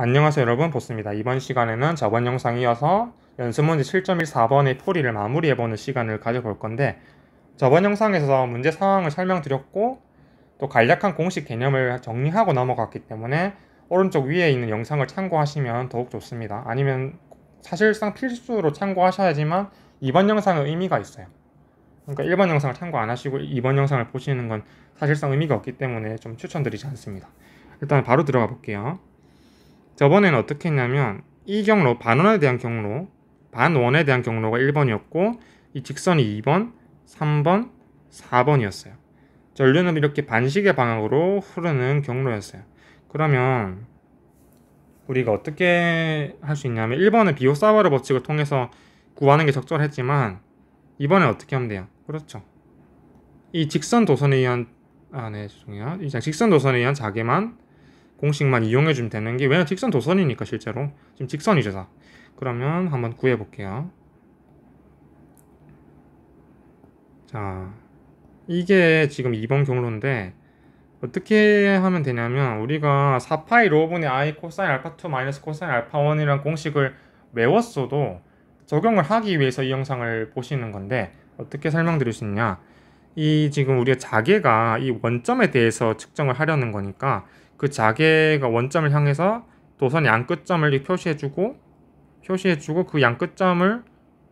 안녕하세요 여러분, 보스입니다. 이번 시간에는 저번 영상에 이어서 연습문제 7.14번의 풀이를 마무리해보는 시간을 가져볼 건데, 저번 영상에서 문제 상황을 설명드렸고 또 간략한 공식 개념을 정리하고 넘어갔기 때문에 오른쪽 위에 있는 영상을 참고하시면 더욱 좋습니다. 아니면 사실상 필수로 참고하셔야지만 이번 영상은 의미가 있어요. 그러니까 1번 영상을 참고 안 하시고 2번 영상을 보시는 건 사실상 의미가 없기 때문에 좀 추천드리지 않습니다. 일단 바로 들어가 볼게요. 저번에는 어떻게 했냐면 이 경로, 반원에 대한 경로, 반원에 대한 경로가 1번이었고 이 직선이 2번, 3번, 4번이었어요. 전류는 이렇게 반시계 방향으로 흐르는 경로였어요. 그러면 우리가 어떻게 할 수 있냐면 1번은 비오사바르 법칙을 통해서 구하는 게 적절했지만 2번에 어떻게 하면 돼요? 그렇죠. 이 직선 도선에 의한 죄송해요. 이 직선 도선에 의한 자개만 공식만 이용해주면 되는 게, 왜냐면 직선 도선이니까 실제로 지금 직선이죠 다. 그러면 한번 구해볼게요. 자, 이게 지금 2번 경로인데 어떻게 하면 되냐면, 우리가 4파이 로분의 i 코사인 알파 2 마이너스 코사인 알파 1이라는 공식을 외웠어도 적용을 하기 위해서 이 영상을 보시는 건데, 어떻게 설명드릴 수 있냐, 이 지금 우리가 자개가 이 원점에 대해서 측정을 하려는 거니까 그 자개가 원점을 향해서 도선 양끝점을 표시해주고 그 양끝점을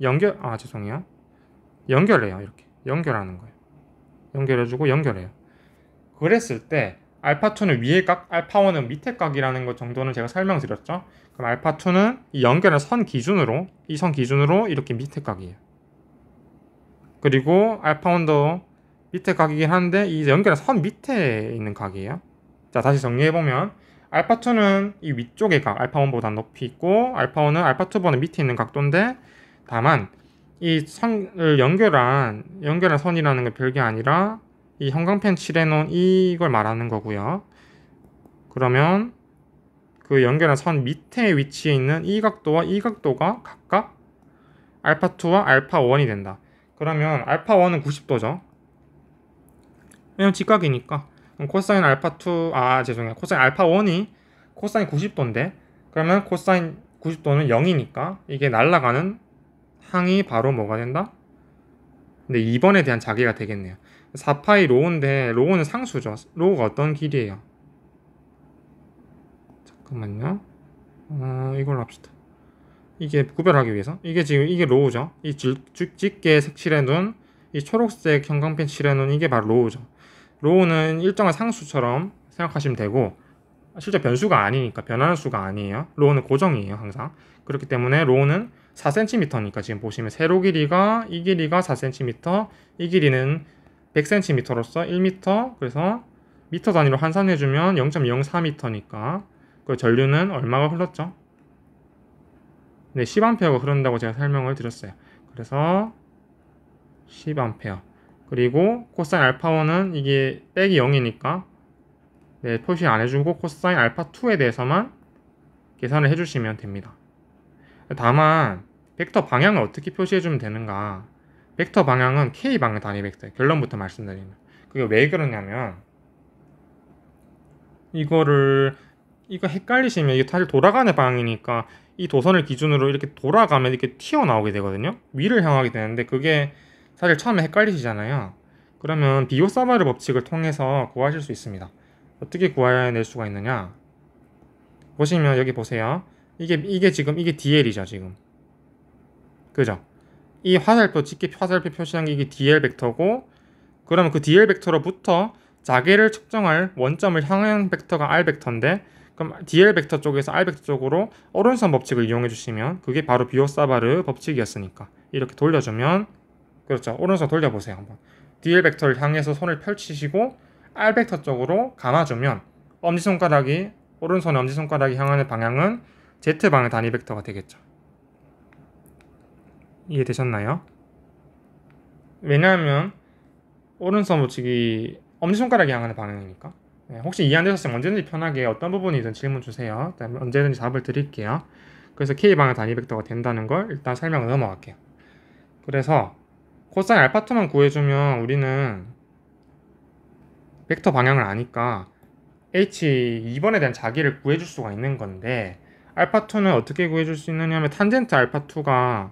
연결해요. 이렇게 연결하는 거예요. 연결해주고 연결해요. 그랬을 때 알파2는 위에 각, 알파1은 밑에 각이라는 것 정도는 제가 설명드렸죠. 그럼 알파2는 이 연결한 선 기준으로, 이 선 기준으로 이렇게 밑에 각이에요. 그리고 알파1도 밑에 각이긴 한데 이 연결한 선 밑에 있는 각이에요. 자, 다시 정리해보면 알파2는 이 위쪽의 각, 알파1보다 높이 있고 알파1은 알파2보다 밑에 있는 각도인데, 다만 이 선을 연결한 선이라는 게 별게 아니라 이 형광펜 칠해놓은 이걸 말하는 거고요. 그러면 그 연결한 선 밑에 위치해 있는 이 각도와 이 각도가 각각 알파2와 알파1이 된다. 그러면 알파1은 90도죠. 왜냐면 직각이니까. 그럼 코사인 알파2, 코사인 알파1이 코사인 90도인데, 그러면 코사인 90도는 0이니까 이게 날아가는 항이 바로 뭐가 된다? 근데 2번에 대한 자개가 되겠네요. 4파이 로우인데 로우는 상수죠. 로우가 어떤 길이에요? 잠깐만요. 이걸로 합시다. 이게 구별하기 위해서, 이게 지금 이게 로우죠. 이 짙게 색칠해둔 이 초록색 형광펜 칠해놓은 이게 바로 로우죠. 로우는 일정한 상수처럼 생각하시면 되고, 실제 변수가 아니니까, 변하는 수가 아니에요. 로우는 고정이에요 항상. 그렇기 때문에 로우는 4cm니까 지금 보시면 세로 길이가, 이 길이가 4cm, 이 길이는 100cm로서 1m, 그래서 미터 단위로 환산해주면 0.04m니까 그 전류는 얼마가 흘렀죠? 네, 10A가 흐른다고 제가 설명을 드렸어요. 그래서 10A. 그리고 코사인 알파1은 이게 빼기 0이니까 네, 표시 안 해주고 코사인 알파2에 대해서만 계산을 해주시면 됩니다. 다만 벡터 방향을 어떻게 표시해주면 되는가, 벡터 방향은 K방향 단위 벡터예요. 결론부터 말씀드리면 그게 왜 그러냐면, 이거 헷갈리시면 이게 사실 돌아가는 방향이니까 이 도선을 기준으로 이렇게 돌아가면 이렇게 튀어나오게 되거든요. 위를 향하게 되는데 그게 사실 처음에 헷갈리시잖아요. 그러면 비오사바르 법칙을 통해서 구하실 수 있습니다. 어떻게 구해낼 수가 있느냐, 보시면 여기 보세요. 이게 지금 이게 DL이죠 지금. 그죠? 이 화살표, 짙게 화살표 표시한 게 이게 DL 벡터고, 그러면 그 DL 벡터로부터 자개를 측정할 원점을 향한 벡터가 R 벡터인데, 그럼 DL 벡터 쪽에서 R 벡터 쪽으로 오른선 법칙을 이용해 주시면 그게 바로 비오사바르 법칙이었으니까 이렇게 돌려주면, 그렇죠, 오른손 돌려보세요 한번. DL 벡터를 향해서 손을 펼치시고 R 벡터 쪽으로 감아주면 오른손의 엄지손가락이 향하는 방향은 Z방향 단위 벡터가 되겠죠. 이해되셨나요? 왜냐하면 오른손 법칙이 엄지손가락이 향하는 방향이니까. 네, 혹시 이해 안 되셨으면 언제든지 편하게 어떤 부분이든 질문 주세요. 언제든지 답을 드릴게요. 그래서 K방향 단위 벡터가 된다는 걸 일단 설명을 넘어갈게요. 그래서 코사인 알파2만 구해주면 우리는 벡터 방향을 아니까 H2번에 대한 자기를 구해줄 수가 있는 건데, 알파2는 어떻게 구해줄 수 있느냐 하면 탄젠트 알파2가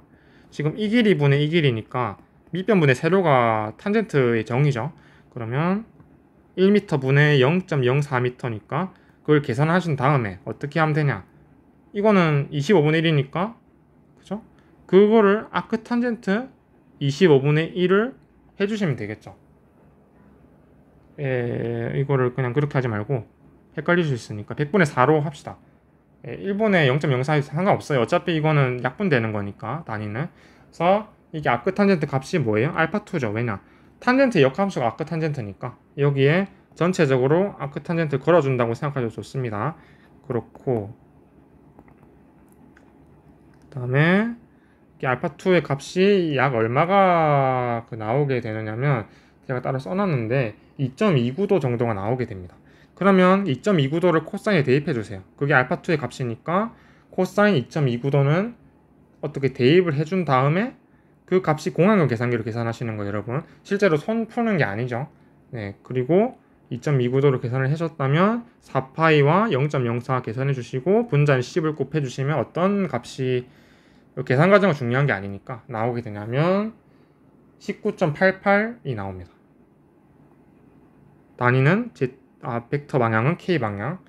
지금 이 길이 분의 이 길이니까 밑변분의 세로가 탄젠트의 정이죠. 그러면 1m 분의 0.04m니까 그걸 계산하신 다음에 어떻게 하면 되냐, 이거는 25분의 1이니까 그죠? 그거를 아크탄젠트 25분의 1을 해주시면 되겠죠. 이거를 그냥 그렇게 하지 말고 헷갈릴 수 있으니까 100분의 4로 합시다. 1분의 0.04 상관없어요. 어차피 이거는 약분되는 거니까 단위는. 그래서 이게 아크탄젠트 값이 뭐예요? 알파2죠. 왜냐? 탄젠트 역함수가 아크탄젠트니까 여기에 전체적으로 아크탄젠트 걸어준다고 생각하셔도 좋습니다. 그렇고 그 다음에 알파2의 값이 약 얼마가 나오게 되느냐면 제가 따로 써놨는데 2.29도 정도가 나오게 됩니다. 그러면 2.29도를 코사인에 대입해 주세요. 그게 알파2의 값이니까 코사인 2.29도는 어떻게 대입을 해준 다음에 그 값이 공항용 계산기로 계산하시는 거예요, 여러분. 실제로 손 푸는 게 아니죠. 네, 그리고 2.29도로 계산을 해줬다면 4파이와 0.04 계산해 주시고 분자는 10을 곱해 주시면 어떤 값이, 계산 과정은 중요한 게 아니니까 나오게 되냐면 19.88이 나옵니다. 단위는 벡터 방향은 K 방향.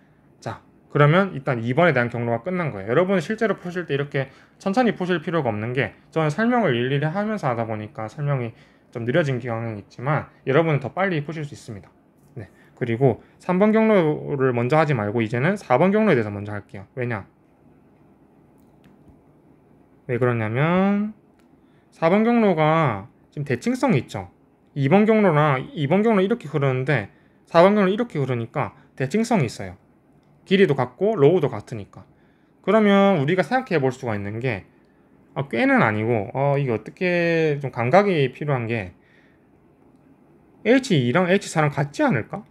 자, 그러면 일단 2번에 대한 경로가 끝난 거예요. 여러분 실제로 푸실 때 이렇게 천천히 푸실 필요가 없는 게, 저는 설명을 일일이 하면서 하다 보니까 설명이 좀 느려진 경향이 있지만 여러분은 더 빨리 푸실 수 있습니다. 네, 그리고 3번 경로를 먼저 하지 말고 이제는 4번 경로에 대해서 먼저 할게요. 왜 그러냐면 4번 경로가 지금 대칭성이 있죠. 2번 경로랑 2번 경로 이렇게 흐르는데 4번 경로 이렇게 흐르니까 대칭성이 있어요. 길이도 같고 로우도 같으니까. 그러면 우리가 생각해 볼 수가 있는 게, 꽤는 아니고 이게 어떻게 좀 감각이 필요한 게, H2랑 H4랑 같지 않을까?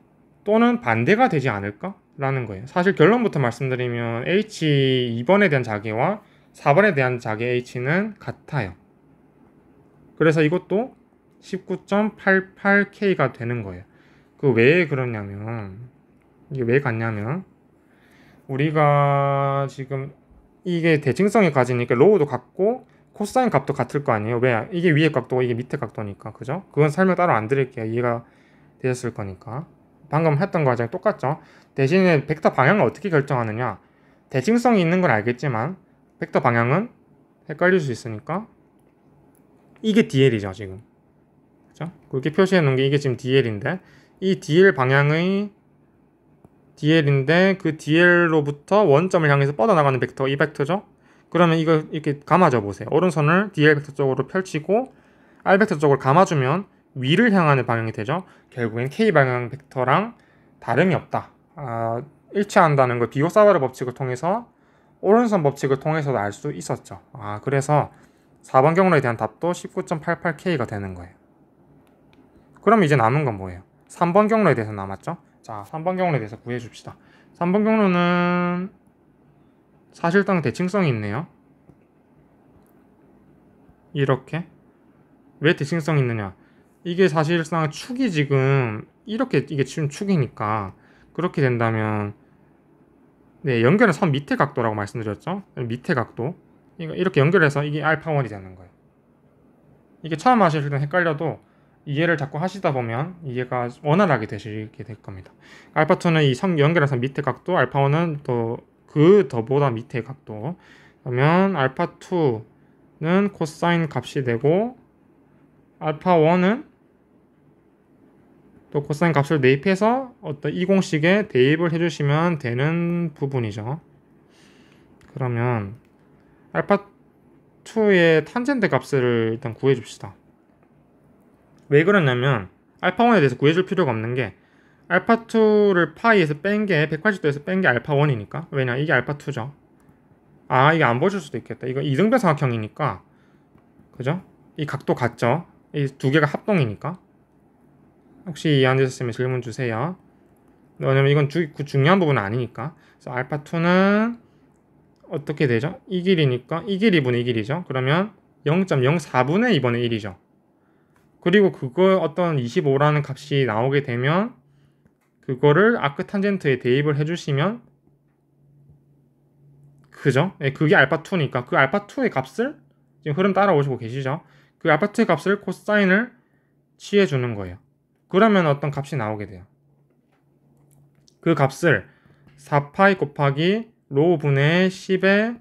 또는 반대가 되지 않을까? 라는 거예요. 사실 결론부터 말씀드리면 H2번에 대한 자개와 4번에 대한 자개 H는 같아요. 그래서 이것도 19.88K가 되는 거예요. 그 왜 그러냐면, 이게 왜 같냐면, 우리가 지금 이게 대칭성이 가지니까 로우도 같고 코사인 값도 같을 거 아니에요. 왜? 이게 위에 각도고 이게 밑에 각도니까. 그죠? 그건 설명 따로 안 드릴게요. 이해가 되셨을 거니까. 방금 했던 거랑 똑같죠? 대신에 벡터 방향을 어떻게 결정하느냐, 대칭성이 있는 건 알겠지만 벡터 방향은 헷갈릴 수 있으니까 이게 DL이죠 지금. 그죠? 그렇게 표시해 놓은 게 이게 지금 DL인데, 이 DL 방향의 DL인데 그 DL로부터 원점을 향해서 뻗어나가는 벡터가 이 벡터죠? 그러면 이거 이렇게 감아줘 보세요. 오른손을 DL 벡터 쪽으로 펼치고 R 벡터 쪽을 감아주면 위를 향하는 방향이 되죠. 결국엔 K 방향 벡터랑 다름이 없다. 일치한다는 걸 비옥사바르 법칙을 통해서, 오른손 법칙을 통해서도 알 수 있었죠. 그래서 4번 경로에 대한 답도 19.88K가 되는 거예요. 그럼 이제 남은 건 뭐예요? 3번 경로에 대해서 남았죠? 자, 3번 경로에 대해서 구해줍시다. 3번 경로는 사실상 대칭성이 있네요. 이렇게. 왜 대칭성이 있느냐? 이게 사실상 축이 지금 이렇게, 이게 지금 축이니까 그렇게 된다면, 네, 연결은 선 밑에 각도라고 말씀드렸죠? 밑에 각도. 이렇게 연결해서 이게 알파1이 되는 거예요. 이게 처음 하실 때 헷갈려도 이해를 자꾸 하시다 보면 이해가 원활하게 되시게 될 겁니다. 알파2는 이 선 연결한 선 밑에 각도, 알파1은 또 그 더보다 밑에 각도. 그러면 알파2는 코사인 값이 되고 알파1은 또 코사인 값을 대입해서 어떤 이 공식에 대입을 해주시면 되는 부분이죠. 그러면 알파2의 탄젠트 값을 일단 구해줍시다. 왜 그러냐면 알파1에 대해서 구해줄 필요가 없는 게, 알파2를 파이에서 뺀 게 180도에서 뺀 게 알파1이니까. 왜냐, 이게 알파2죠. 이게 안 보실 수도 있겠다. 이거 이등변 삼각형이니까, 그죠? 이 각도 같죠? 이 두 개가 합동이니까. 혹시 이해 안 되셨으면 질문 주세요. 왜냐면 이건 중요한 부분은 아니니까. 그래서 알파2는 어떻게 되죠? 이 길이니까 이 길이분의 이 길이죠. 그러면 0.04분의 2분의 1이죠. 그리고 그거 어떤 25라는 값이 나오게 되면 그거를 아크탄젠트에 대입을 해주시면 그죠? 예, 그게 알파2니까 그 알파2의 값을 지금 흐름 따라오시고 계시죠? 그 알파2의 값을 코사인을 취해주는 거예요. 그러면 어떤 값이 나오게 돼요. 그 값을 4파이 곱하기 로우 분의 10의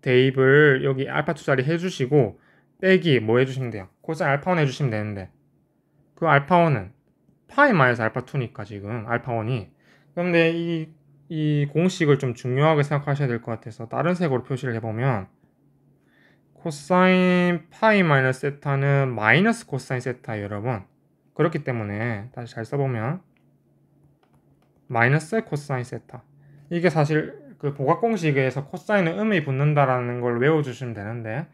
대입을 여기 알파2 자리 해주시고 빼기 뭐 해주시면 돼요? 코사인 알파1 해주시면 되는데 그 알파1은 파이 마이너스 알파2니까 지금 알파1이 그런데 이 공식을 좀 중요하게 생각하셔야 될 것 같아서 다른 색으로 표시를 해보면 코사인 파이 마이너스 세타는 마이너스 코사인 세타예요 여러분. 그렇기 때문에 다시 잘 써보면 마이너스 코사인 세타 이게 사실 그 보각 공식에서 코사인은 음이 붙는다라는 걸 외워주시면 되는데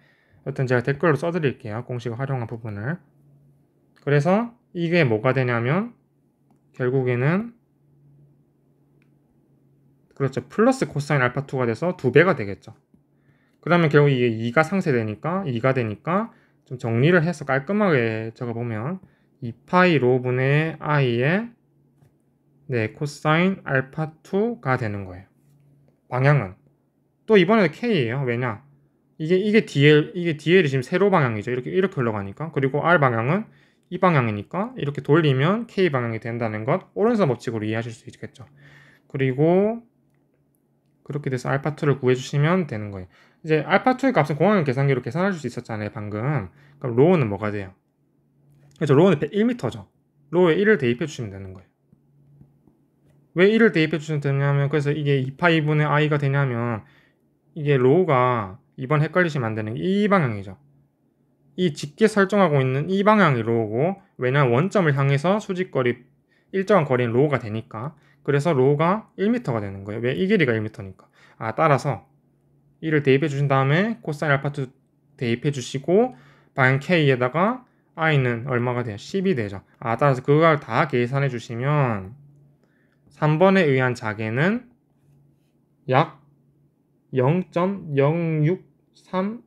여튼 제가 댓글로 써드릴게요 공식을 활용한 부분을. 그래서 이게 뭐가 되냐면 결국에는 그렇죠 플러스 코사인 알파2가 돼서 2배가 되겠죠. 그러면 결국 이게 2가 상쇄되니까 2가 되니까 좀 정리를 해서 깔끔하게 적어보면 2파이 로 분의 i의 네, 코사인 알파2가 되는 거예요. 방향은 또 이번에도 k예요. 왜냐? 이게 DL이 지금 세로 방향이죠. 이렇게 흘러가니까. 그리고 r 방향은 이 방향이니까 이렇게 돌리면 k 방향이 된다는 것 오른손 법칙으로 이해하실 수 있겠죠. 그리고 그렇게 돼서 알파2를 구해주시면 되는 거예요. 이제 알파2의 값은 공항용 계산기로 계산할 수 있었잖아요 방금. 그럼 로우는 뭐가 돼요? 그렇죠. 로우는 1m죠. 로우에 1을 대입해 주시면 되는 거예요. 왜 1을 대입해 주시면 되냐면 그래서 이게 2파이 분의 i가 되냐면 이게 로우가 이번 헷갈리시면 안 되는 게 이 방향이죠. 이 짙게 설정하고 있는 이 방향이 로우고 왜냐면 원점을 향해서 수직거리 일정한 거리는 로우가 되니까 그래서 로우가 1m가 되는 거예요. 왜? 이 길이가 1m니까. 따라서 1을 대입해 주신 다음에 코사인 알파2 대입해 주시고 방향 k에다가 i는 얼마가 돼요? 10이 되죠. 따라서 그걸 다 계산해 주시면 3번에 의한 자개는 약 0.063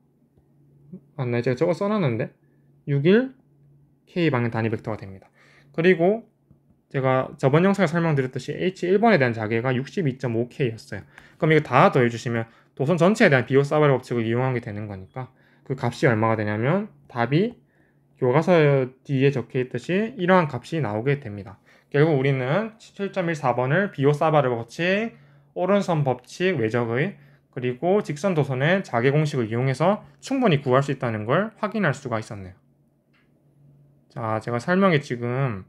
맞나요? 제가 저거 써놨는데 61 K방향 단위 벡터가 됩니다. 그리고 제가 저번 영상에 설명드렸듯이 H1번에 대한 자개가 62.5K였어요. 그럼 이거 다 더해주시면 도선 전체에 대한 비오사바르 법칙을 이용하게 되는 거니까 그 값이 얼마가 되냐면 답이 교과서 뒤에 적혀있듯이 이러한 값이 나오게 됩니다. 결국 우리는 7.14번을 비오사바르 법칙, 오른선 법칙, 외적의 그리고 직선 도선의 자개 공식을 이용해서 충분히 구할 수 있다는 걸 확인할 수가 있었네요. 자, 제가 설명이 지금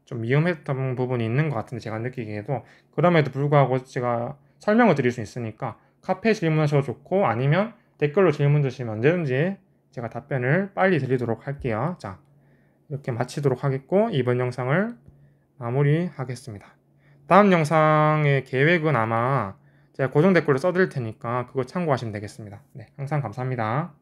좀 위험했던 부분이 있는 것 같은데 제가 느끼기에도 그럼에도 불구하고 제가 설명을 드릴 수 있으니까 카페에 질문하셔도 좋고 아니면 댓글로 질문 주시면 언제든지 제가 답변을 빨리 드리도록 할게요. 자, 이렇게 마치도록 하겠고 이번 영상을 마무리하겠습니다. 다음 영상의 계획은 아마 제가 고정 댓글로 써드릴 테니까 그거 참고하시면 되겠습니다. 네, 항상 감사합니다.